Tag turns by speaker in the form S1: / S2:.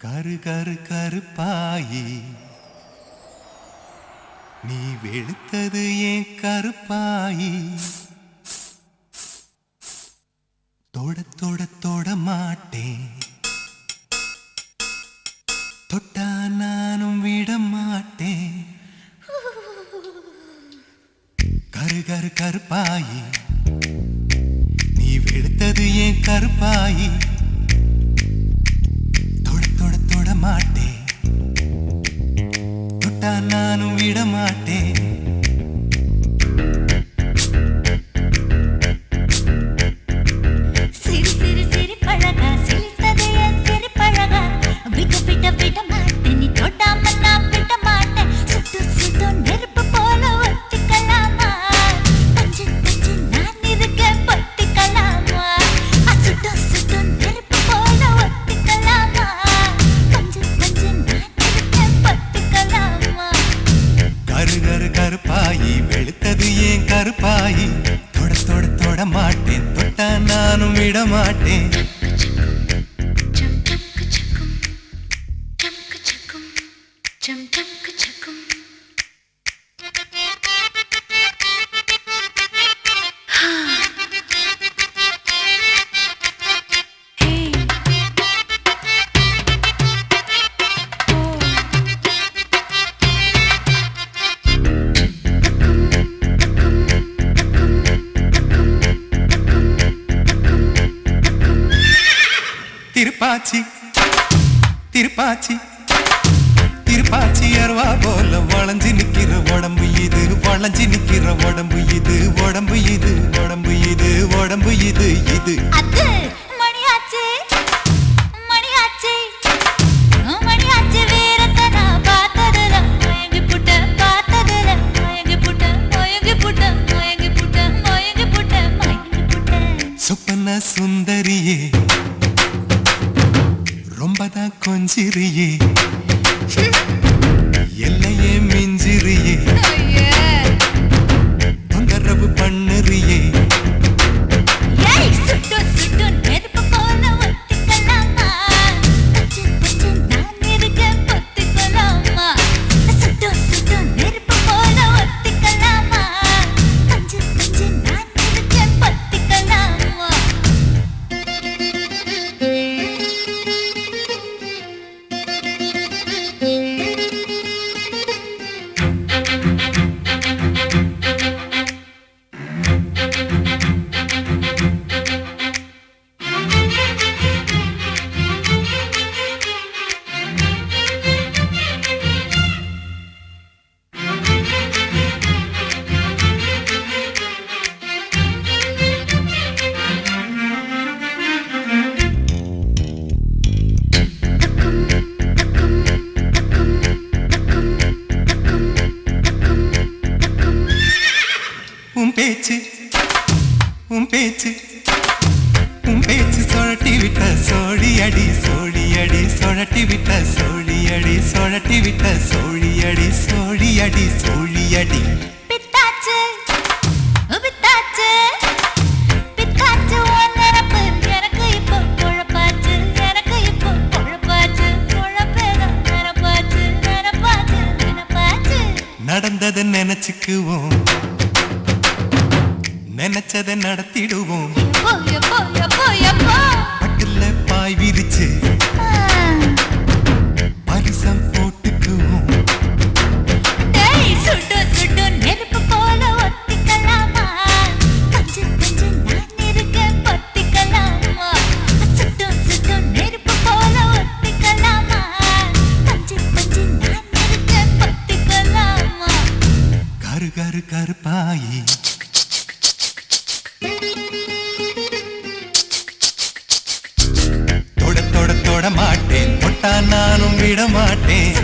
S1: கரு கரு கருப்பாயி நீ வெளுத்தது ஏன் கருப்பாயி தொட தொட தொட மாட்டேன் தொட்டா நானும் விட மாட்டேன் கரு கரு கருப்பாயி நீ வெளுத்தது ஏன் கருப்பாயி தொட தொட தொட மாட்டேன் தொட்டா நானும் விட மாட்டேன் கருப்பாயி தொட தொட தொட மாட்டேன் தொட்டா நானும் விட மாட்டேன் திருப்பாச்சி திருப்பாச்சி திருப்பாச்சி அருவா போல வளைஞ்சு நிக்கிற உடம்பு இது வளைஞ்சு நிக்கிற உடம்பு இது உடம்பு இது உடம்பு இது உடம்பு இது இது
S2: அது மணியாச்சி மணியாச்சி மணியாச்சி வீரத்தன பார்த்ததுல மயங்கி புட்ட பார்த்ததுல மயங்கி புட்ட மயங்கி புட்ட மயங்கி புட்ட மயங்கி புட்ட மயங்கி புட்ட
S1: சொப்பன சுந்தரியே ரொம்பதான் கொஞ்சிரியே எல்லையே மிஞ்சிரியே தொந்தரவு பண்ணுறியே
S2: சுட்டு சுட்டு நெருப்பு போல ஒத்திக்கலாமா நான் இருக்கேன் பத்திக்கலாமா சுட்டு சுட்டு நெருப்பு போல ஒத்திக்கலாமா பஞ்சு பஞ்சு நான் இருக்கேன் பத்திக்கலாமா
S1: பேச்சு உன் பேச்சு உன் பேச்சு சொழட்டி விட்ட சோழி அடி சோழி அடி சொழட்டி விட்ட சோழி அடி சொழட்டி விட்ட சோழி அடி சோழி அடி சோழி அடி
S2: பித்தாச்சு பித்தாச்சு பித்தாச்சு ஒன்னரப்பு எனக்கு இப்போ குழப்பாச்சு எனக்கு இப்போ குழப்பாச்சு குழப்பேதான் நினப்பாச்சு நினப்பாச்சு நினப்பாச்சு
S1: நடந்ததை நினைச்சுக்குவோம் நினைச்சதை நடத்திடுவோம் பட்டுல பாய் விரிச்சு பரிசம் போட்டுக்குவோம்
S2: சுட்டு சுட்டு நெருப்பு போல ஒத்திக்கலாமா பஞ்சு பஞ்சு நான் இருக்கேன் பத்திக்கலாமா சுட்டு சுட்டு நெருப்பு போல ஒத்திக்கலாமா பஞ்சு பஞ்சு நான் இருக்கேன் பத்திக்கலாமா
S1: கரு கரு கருப்பாயி தொட தொட தொட மாட்டேன் தொட்டா நானும் விட மாட்டேன்